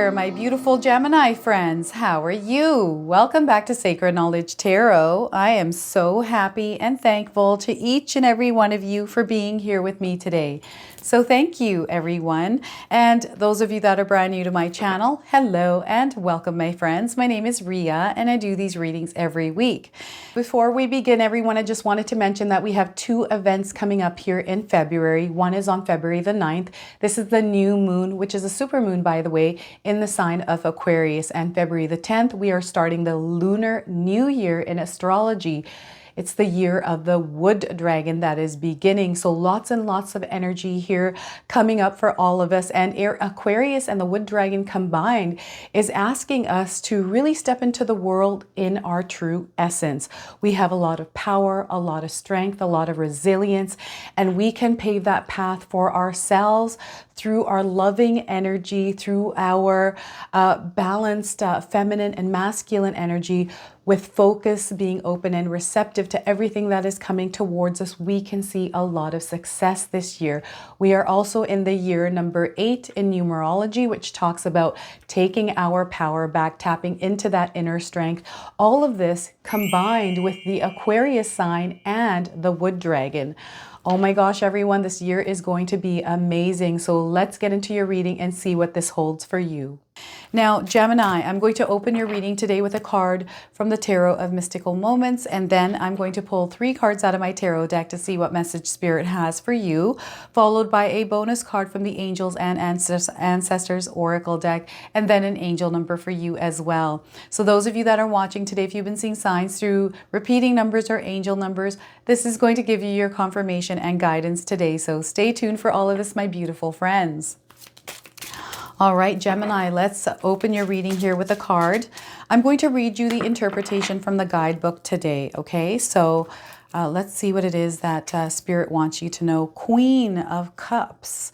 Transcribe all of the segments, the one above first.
there, my beautiful Gemini friends. How are you? Welcome back to Sacred Knowledge Tarot. I am so happy and thankful to each and every one of you for being here with me today. So thank you, everyone. And those of you that are brand new to my channel, hello and welcome, my friends. My name is Ria and I do these readings every week. Before we begin, everyone, I just wanted to mention that we have two events coming up here in February. One is on February the 9th. This is the new moon, which is a super moon, by the way, in the sign of Aquarius. And February the 10th, we are starting the Lunar New Year in astrology. It's the year of the wood dragon that is beginning. So lots and lots of energy here coming up for all of us. And Aquarius and the wood dragon combined is asking us to really step into the world in our true essence. We have a lot of power, a lot of strength, a lot of resilience, and we can pave that path for ourselves through our loving energy, through our balanced feminine and masculine energy. With focus, being open and receptive to everything that is coming towards us, we can see a lot of success this year. We are also in the year number 8 in numerology, which talks about taking our power back, tapping into that inner strength. All of this combined with the Aquarius sign and the wood dragon. Oh my gosh, everyone, this year is going to be amazing. So let's get into your reading and see what this holds for you. Now, Gemini, I'm going to open your reading today with a card from the Tarot of Mystical Moments, and then I'm going to pull 3 cards out of my tarot deck to see what message Spirit has for you, followed by a bonus card from the Angels and Ancestors Oracle deck, and then an angel number for you as well. So those of you that are watching today, if you've been seeing signs through repeating numbers or angel numbers, this is going to give you your confirmation and guidance today. So stay tuned for all of this, my beautiful friends. All right, Gemini, let's open your reading here with a card. I'm going to read you the interpretation from the guidebook today, okay? So let's see what it is that Spirit wants you to know. Queen of Cups.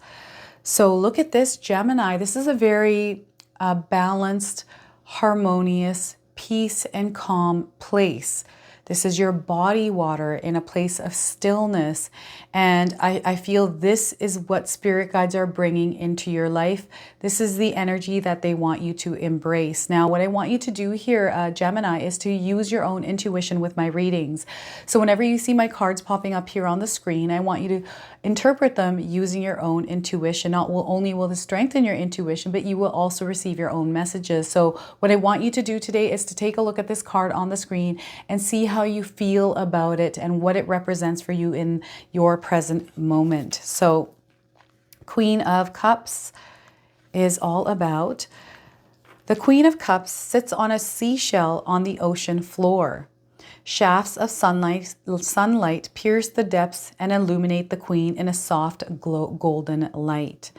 So look at this, Gemini. This is a very balanced, harmonious, peace and calm place. This is your body water in a place of stillness. And I feel this is what spirit guides are bringing into your life. This is the energy that they want you to embrace. Now, what I want you to do here, Gemini, is to use your own intuition with my readings. So whenever you see my cards popping up here on the screen, I want you to interpret them using your own intuition. Not only will this strengthen your intuition, but you will also receive your own messages. So what I want you to do today is to take a look at this card on the screen and see how you feel about it and what it represents for you in your present moment. So Queen of Cups is all about, the Queen of Cups sits on a seashell on the ocean floor. Shafts of sunlight pierce the depths and illuminate the Queen in a soft golden light,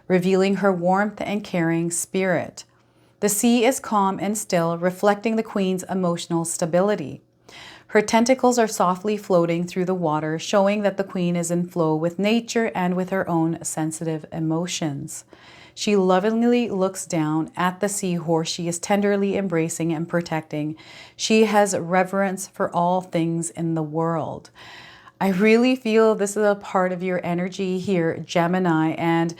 revealing her warmth and caring spirit. The sea is calm and still, reflecting the Queen's emotional stability. Her tentacles are softly floating through the water, showing that the Queen is in flow with nature and with her own sensitive emotions. She lovingly looks down at the seahorse she is tenderly embracing and protecting. She has reverence for all things in the world. I really feel this is a part of your energy here, Gemini, and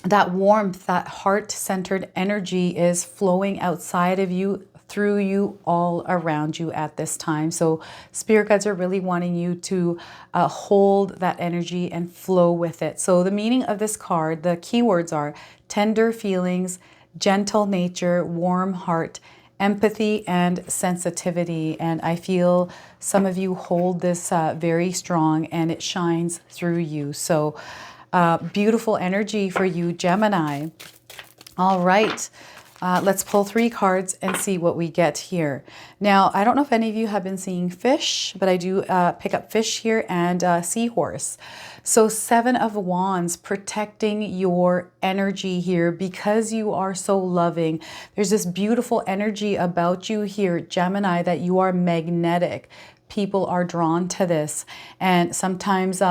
that warmth, that heart-centered energy is flowing outside of you, through you, all around you at this time. So spirit guides are really wanting you to hold that energy and flow with it. So the meaning of this card, the keywords are tender feelings, gentle nature, warm heart, empathy, and sensitivity. And I feel some of you hold this very strong and it shines through you. So beautiful energy for you, Gemini. All right. Let's pull 3 cards and see what we get here. Now, I don't know if any of you have been seeing fish, but I do pick up fish here and seahorse. So 7 of Wands, protecting your energy here because you are so loving. There's this beautiful energy about you here, Gemini, that you are magnetic. People are drawn to this. And sometimes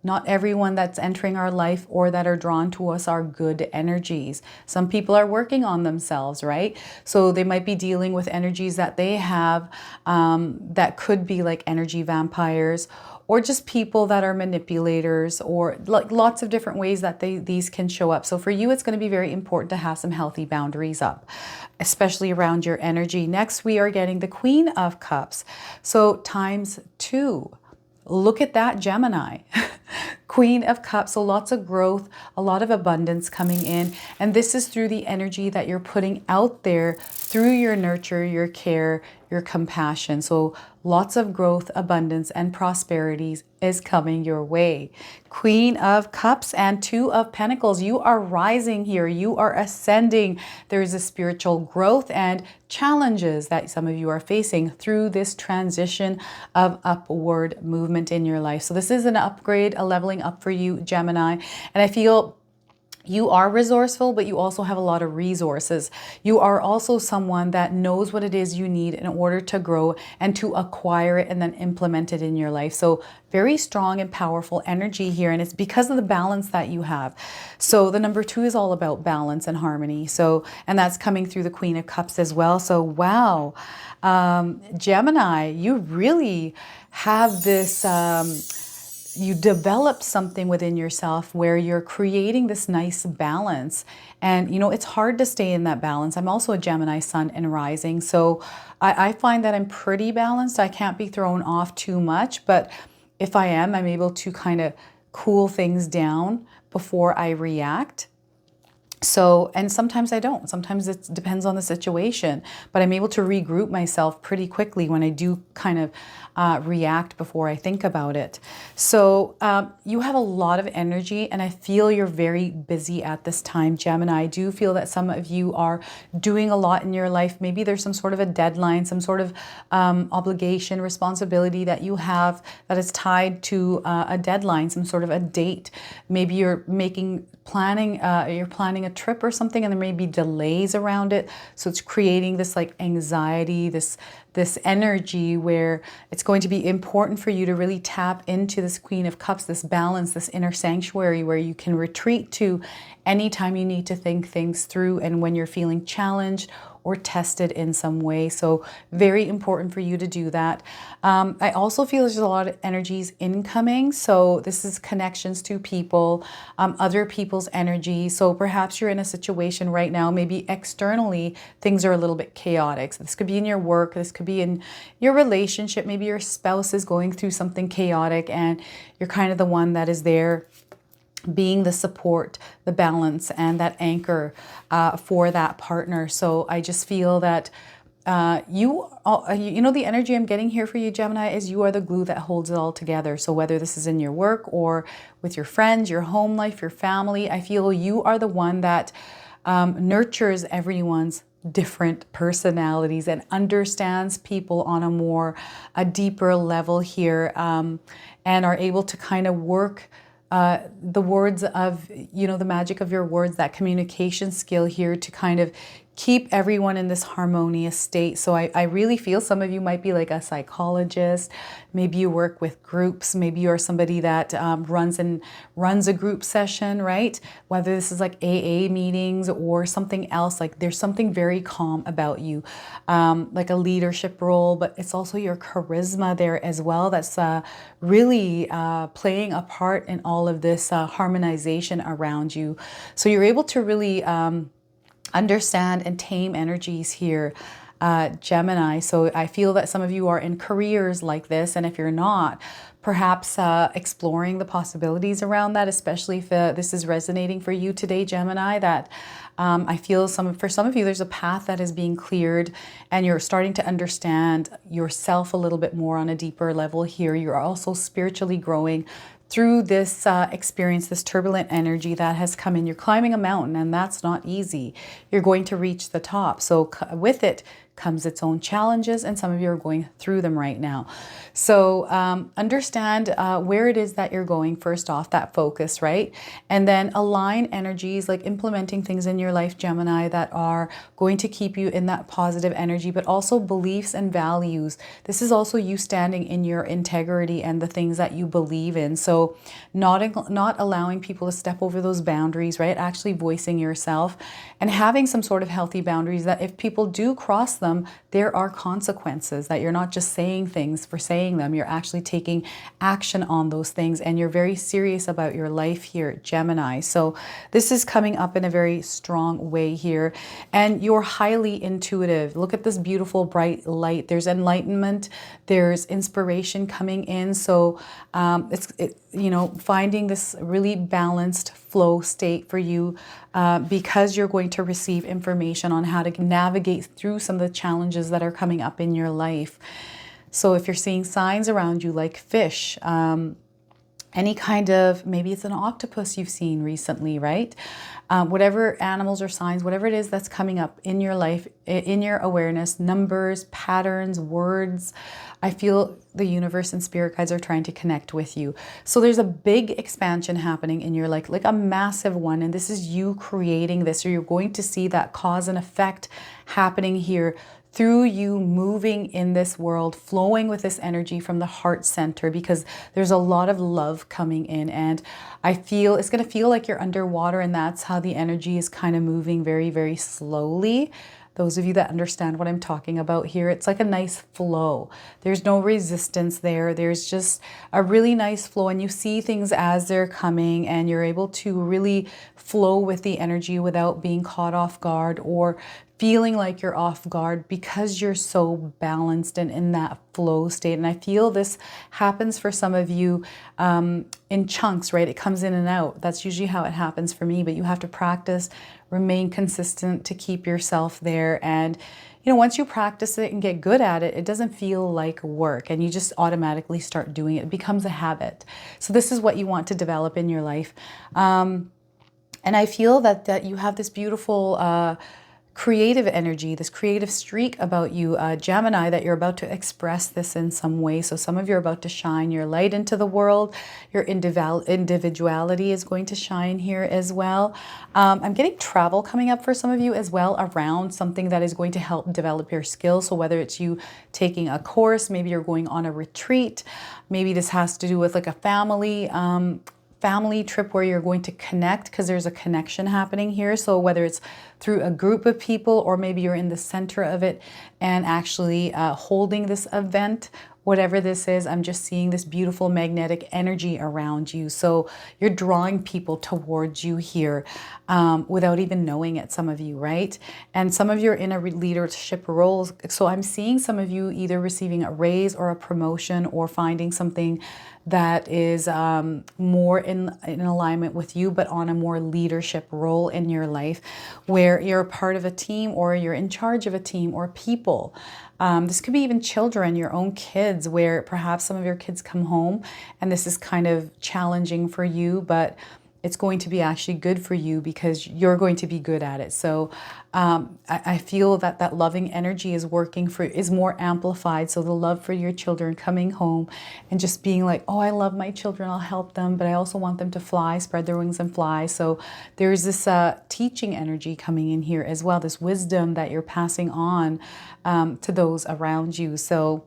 not everyone that's entering our life or that are drawn to us are good energies. Some people are working on themselves, right? So they might be dealing with energies that they have that could be like energy vampires, or just people that are manipulators, or like lots of different ways that these can show up. So for you, it's going to be very important to have some healthy boundaries up, especially around your energy. Next, we are getting the Queen of Cups. So ×2. Look at that, Gemini. Queen of Cups, so lots of growth, a lot of abundance coming in. And this is through the energy that you're putting out there through your nurture, your care, your compassion. So lots of growth, abundance, and prosperities is coming your way. Queen of Cups and Two of Pentacles. You are rising here. You are ascending. There is a spiritual growth and challenges that some of you are facing through this transition of upward movement in your life. So this is an upgrade, a leveling up for you, Gemini. And I feel you are resourceful, but you also have a lot of resources. You are also someone that knows what it is you need in order to grow and to acquire it and then implement it in your life. So very strong and powerful energy here. And it's because of the balance that you have. So the number 2 is all about balance and harmony. So, and that's coming through the Queen of Cups as well. So, wow, Gemini, you really have this, you develop something within yourself where you're creating this nice balance. And, you know, it's hard to stay in that balance. I'm also a Gemini sun and rising. So I find that I'm pretty balanced. I can't be thrown off too much. But if I am, I'm able to kind of cool things down before I react. So, and sometimes I don't. Sometimes it depends on the situation, but I'm able to regroup myself pretty quickly when I do kind of react before I think about it. So you have a lot of energy, and I feel you're very busy at this time, Gemini. I do feel that some of you are doing a lot in your life. Maybe there's some sort of a deadline, some sort of obligation, responsibility that you have that is tied to a deadline, some sort of a date. Maybe you're planning a trip or something, and there may be delays around it. So it's creating this like anxiety, this energy where it's going to be important for you to really tap into this Queen of Cups, this balance, this inner sanctuary where you can retreat to anytime you need to think things through and when you're feeling challenged or tested in some way. So very important for you to do that. I also feel there's a lot of energies incoming. So this is connections to people, other people's energy. So perhaps you're in a situation right now, maybe externally, things are a little bit chaotic. So this could be in your work, this could be in your relationship. Maybe your spouse is going through something chaotic and you're kind of the one that is there being the support, the balance, and that anchor for that partner. So I just feel that you know, the energy I'm getting here for you, Gemini, is you are the glue that holds it all together. So whether this is in your work or with your friends, your home life, your family, I feel you are the one that nurtures everyone's different personalities and understands people on a deeper level here, and are able to kind of work the words of, you know, the magic of your words, that communication skill here to kind of keep everyone in this harmonious state. So I really feel some of you might be like a psychologist. Maybe you work with groups. Maybe you're somebody that runs a group session, right? Whether this is like AA meetings or something else, like there's something very calm about you, like a leadership role, but it's also your charisma there as well that's really playing a part in all of this harmonization around you. So you're able to really understand and tame energies here, Gemini. So I feel that some of you are in careers like this, and if you're not, perhaps exploring the possibilities around that, especially if this is resonating for you today, Gemini, that I feel for some of you, there's a path that is being cleared and you're starting to understand yourself a little bit more on a deeper level here. You're also spiritually growing through this experience, this turbulent energy that has come in. You're climbing a mountain, and that's not easy. You're going to reach the top. So with it comes its own challenges, and some of you are going through them right now. So understand where it is that you're going, first off, that focus, right? And then align energies, like implementing things in your life, Gemini, that are going to keep you in that positive energy, but also beliefs and values. This is also you standing in your integrity and the things that you believe in. So So not allowing people to step over those boundaries, right? Actually voicing yourself and having some sort of healthy boundaries that if people do cross them, there are consequences, that you're not just saying things for saying them. You're actually taking action on those things, and you're very serious about your life here, Gemini. So this is coming up in a very strong way here. And you're highly intuitive. Look at this beautiful bright light. There's enlightenment, there's inspiration coming in. So finding this really balanced flow state for you, because you're going to receive information on how to navigate through some of the challenges that are coming up in your life. So if you're seeing signs around you like fish, any kind of, maybe it's an octopus you've seen recently, right? Whatever animals or signs, whatever it is that's coming up in your life, in your awareness, numbers, patterns, words, I feel the universe and spirit guides are trying to connect with you. So there's a big expansion happening in your life, like a massive one. And this is you creating this, or you're going to see that cause and effect happening here through you moving in this world, flowing with this energy from the heart center, because there's a lot of love coming in. And I feel it's going to feel like you're underwater, and that's how the energy is kind of moving very, very slowly. Those of you that understand what I'm talking about here, it's like a nice flow. There's no resistance there. There's just a really nice flow, and you see things as they're coming, and you're able to really flow with the energy without being caught off guard or feeling like you're off guard, because you're so balanced and in that flow state. And I feel this happens for some of you in chunks, right? It comes in and out. That's usually how it happens for me, but you have to practice, remain consistent to keep yourself there. And once you practice it and get good at it, it doesn't feel like work, and you just automatically start doing it. It becomes a habit. So this is what you want to develop in your life. And I feel that you have this beautiful creative energy, this creative streak about you, Gemini, that you're about to express this in some way. So some of you are about to shine your light into the world. Your individuality is going to shine here as well. I'm getting travel coming up for some of you as well, around something that is going to help develop your skills. So whether it's you taking a course, maybe you're going on a retreat, maybe this has to do with like a family trip where you're going to connect, because there's a connection happening here. So whether it's through a group of people, or maybe you're in the center of it and actually holding this event, whatever this is, I'm just seeing this beautiful magnetic energy around you. So you're drawing people towards you here without even knowing it, some of you, right? And some of you are in a leadership roles. So I'm seeing some of you either receiving a raise or a promotion, or finding something that is more in alignment with you, but on a more leadership role in your life, where you're a part of a team, or you're in charge of a team or people. This could be even children, your own kids, where perhaps some of your kids come home and this is kind of challenging for you, but it's going to be actually good for you because you're going to be good at it. So I feel that loving energy is is more amplified. So the love for your children coming home and just being like, oh, I love my children, I'll help them, but I also want them to fly, spread their wings and fly. So there's this teaching energy coming in here as well, this wisdom that you're passing on to those around you. So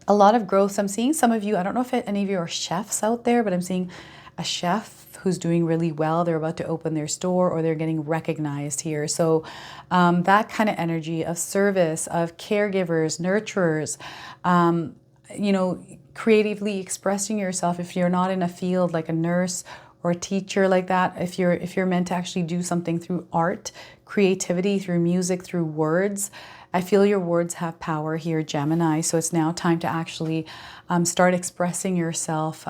a lot of growth. I'm seeing some of you, I don't know if any of you are chefs out there, but I'm seeing a chef who's doing really well. They're about to open their store, or they're getting recognized here. So that kind of energy of service, of caregivers, nurturers, creatively expressing yourself. If you're not in a field like a nurse or a teacher like that, if you're meant to actually do something through art, creativity, through music, through words, I feel your words have power here, Gemini. So it's now time to actually start expressing yourself,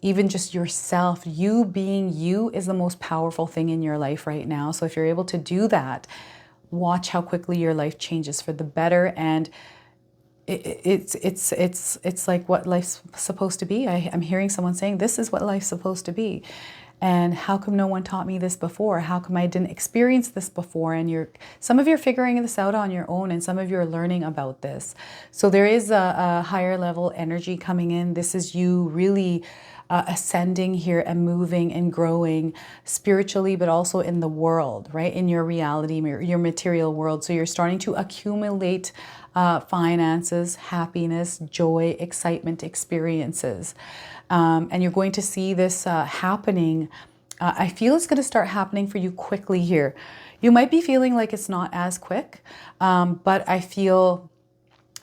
even just yourself. You being you is the most powerful thing in your life right now. So if you're able to do that, watch how quickly your life changes for the better. And it's like what life's supposed to be. I'm hearing someone saying, this is what life's supposed to be. And how come no one taught me this before? How come I didn't experience this before? And some of you are figuring this out on your own, and some of you are learning about this. So there is a higher level energy coming in. This is you really ascending here and moving and growing spiritually, but also in the world, right? In your reality, your material world. So you're starting to accumulate finances, happiness, joy, excitement, experiences. And you're going to see this happening. I feel it's going to start happening for you quickly here. You might be feeling like it's not as quick, but I feel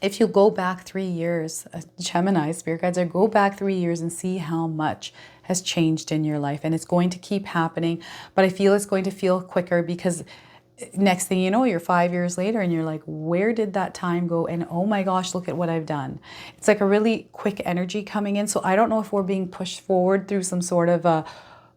if you go back 3 years, Gemini, spirit guides are go back 3 years and see how much has changed in your life. And it's going to keep happening, but I feel it's going to feel quicker because next thing you know, you're 5 years later and you're like, where did that time go? And oh my gosh, look at what I've done. It's like a really quick energy coming in. So I don't know if we're being pushed forward through some sort of a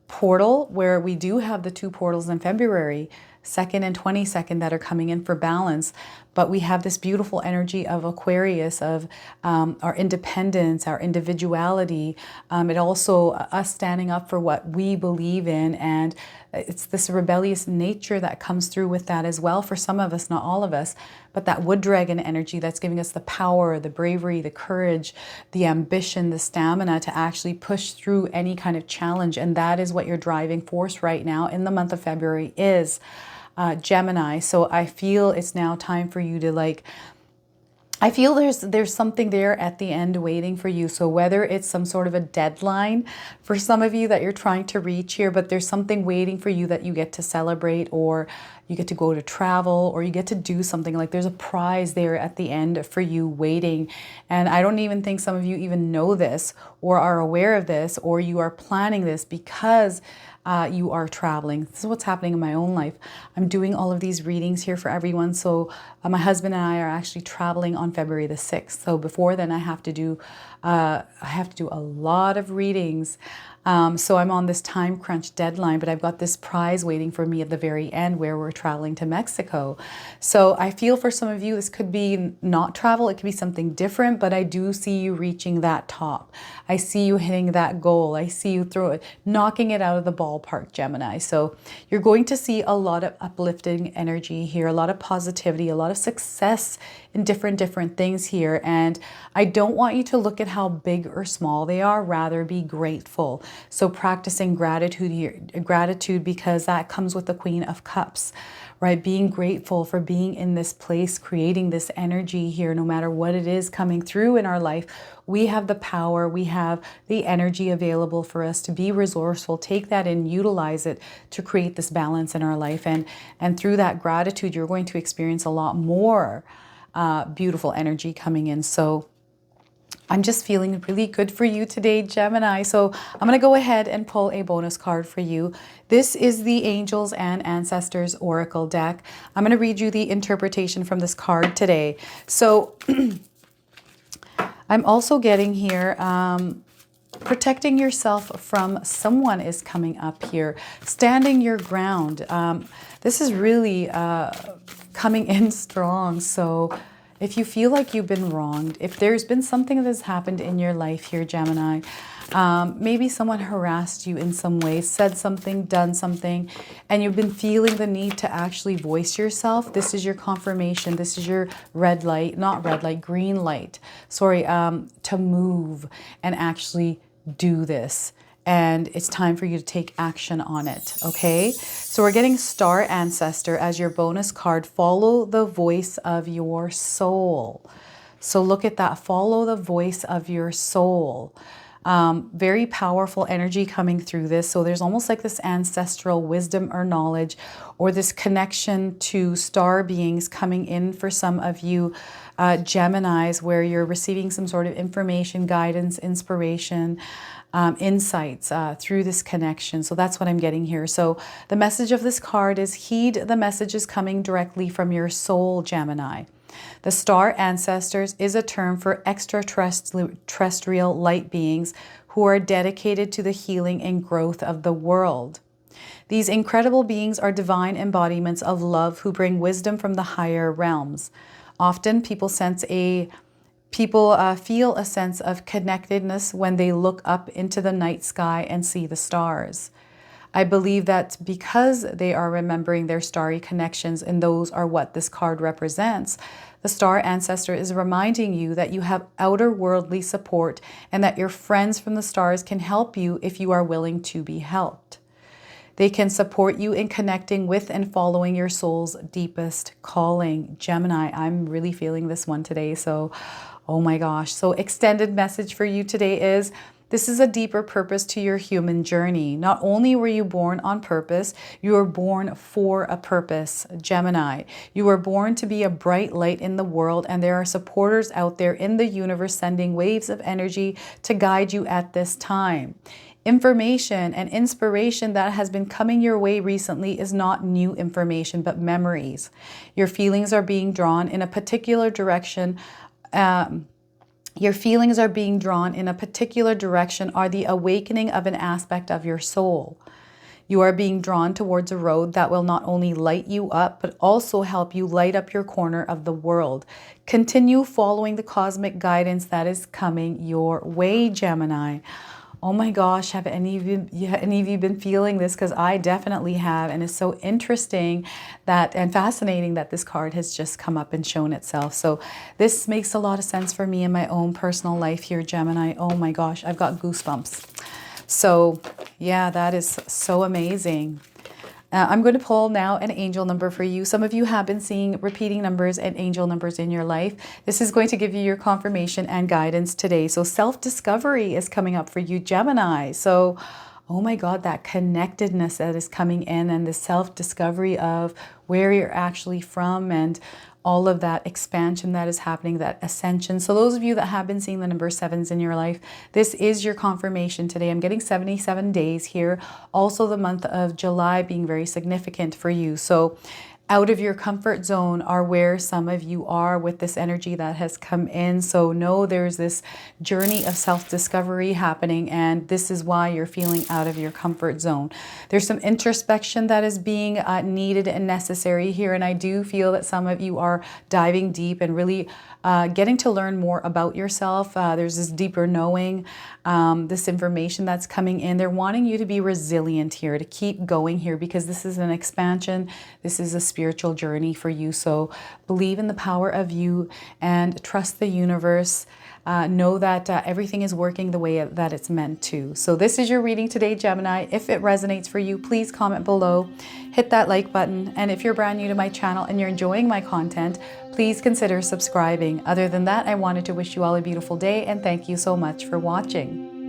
portal where we do have the 2 portals in February, 2nd and 22nd, that are coming in for balance. But we have this beautiful energy of Aquarius, of our independence, our individuality. It also us standing up for what we believe in. And it's this rebellious nature that comes through with that as well for some of us, not all of us. But that wood dragon energy that's giving us the power, the bravery, the courage, the ambition, the stamina to actually push through any kind of challenge. And that is what your driving force right now in the month of February is, Gemini. So I feel it's now time for you to I feel there's something there at the end waiting for you. So whether it's some sort of a deadline for some of you that you're trying to reach here, but there's something waiting for you that you get to celebrate, or you get to go to travel, or you get to do something. Like there's a prize there at the end for you waiting. And I don't even think some of you even know this or are aware of this, or you are planning this because you are traveling. This is what's happening in my own life. I'm doing all of these readings here for everyone. So my husband and I are actually traveling on February the 6th. So before then I have to do a lot of readings. So I'm on this time crunch deadline, but I've got this prize waiting for me at the very end where we're traveling to Mexico. So I feel for some of you, this could be not travel. It could be something different, but I do see you reaching that top. I see you hitting that goal. I see you knocking it out of the ballpark, Gemini. So you're going to see a lot of uplifting energy here, a lot of positivity, a lot of success in different things here. And I don't want you to look at how big or small they are, rather be grateful. So practicing gratitude here, gratitude, because that comes with the Queen of Cups, right? Being grateful for being in this place, creating this energy here, no matter what it is coming through in our life. We have the power, we have the energy available for us to be resourceful, take that and utilize it to create this balance in our life. And through that gratitude, you're going to experience a lot more beautiful energy coming in. So I'm just feeling really good for you today, Gemini. So I'm going to go ahead and pull a bonus card for you. This is the Angels and Ancestors Oracle deck. I'm going to read you the interpretation from this card today. So I'm also getting here, protecting yourself from someone is coming up here. Standing your ground. This is really coming in strong. So if you feel like you've been wronged, if there's been something that has happened in your life here, Gemini, maybe someone harassed you in some way, said something, done something, and you've been feeling the need to actually voice yourself, this is your confirmation. This is your red light, not red light, green light, sorry, to move and actually do this. And it's time for you to take action on it, okay? So we're getting Star Ancestor as your bonus card. Follow the voice of your soul. So look at that. Follow the voice of your soul. Very powerful energy coming through this. So there's almost like this ancestral wisdom or knowledge, or this connection to star beings coming in for some of you Geminis, where you're receiving some sort of information, guidance, inspiration, insights through this connection. So that's what I'm getting here. So the message of this card is heed the messages coming directly from your soul, Gemini. The Star Ancestors is a term for extraterrestrial light beings who are dedicated to the healing and growth of the world. These incredible beings are divine embodiments of love who bring wisdom from the higher realms. Often people feel a sense of connectedness when they look up into the night sky and see the stars. I believe that because they are remembering their starry connections, and those are what this card represents, the star ancestor is reminding you that you have outer worldly support and that your friends from the stars can help you if you are willing to be helped. They can support you in connecting with and following your soul's deepest calling. Gemini, I'm really feeling this one today. So, oh my gosh. So extended message for you today is, this is a deeper purpose to your human journey. Not only were you born on purpose, you were born for a purpose, Gemini. You were born to be a bright light in the world, and there are supporters out there in the universe sending waves of energy to guide you at this time. Information and inspiration that has been coming your way recently is not new information, but memories. Your feelings are being drawn in a particular direction. Your feelings are being drawn in a particular direction are the awakening of an aspect of your soul. You are being drawn towards a road that will not only light you up, but also help you light up your corner of the world. Continue following the cosmic guidance that is coming your way, Gemini. Oh my gosh, have any of you been feeling this? Because I definitely have, and it's so interesting that and fascinating that this card has just come up and shown itself. So this makes a lot of sense for me in my own personal life here, Gemini. Oh my gosh, I've got goosebumps. So yeah, that is so amazing. I'm going to pull now an angel number for you. Some of you have been seeing repeating numbers and angel numbers in your life. This is going to give you your confirmation and guidance today. So self-discovery is coming up for you, Gemini. So, oh my God, that connectedness that is coming in, and the self-discovery of where you're actually from, and all of that expansion that is happening, that ascension. So those of you that have been seeing the number 7s in your life, this is your confirmation today. I'm getting 77 days here. Also the month of July being very significant for you. So out of your comfort zone are where some of you are with this energy that has come in. So know there's this journey of self-discovery happening, and this is why you're feeling out of your comfort zone. There's some introspection that is being needed and necessary here, and I do feel that some of you are diving deep and really getting to learn more about yourself. There's this deeper knowing, this information that's coming in. They're wanting you to be resilient here, to keep going here, because this is an expansion. This is a spiritual journey for you. So believe in the power of you and trust the universe. Know that everything is working the way that it's meant to. So this is your reading today, Gemini. If it resonates for you, please comment below, hit that like button. And if you're brand new to my channel and you're enjoying my content, please consider subscribing. Other than that, I wanted to wish you all a beautiful day, and thank you so much for watching.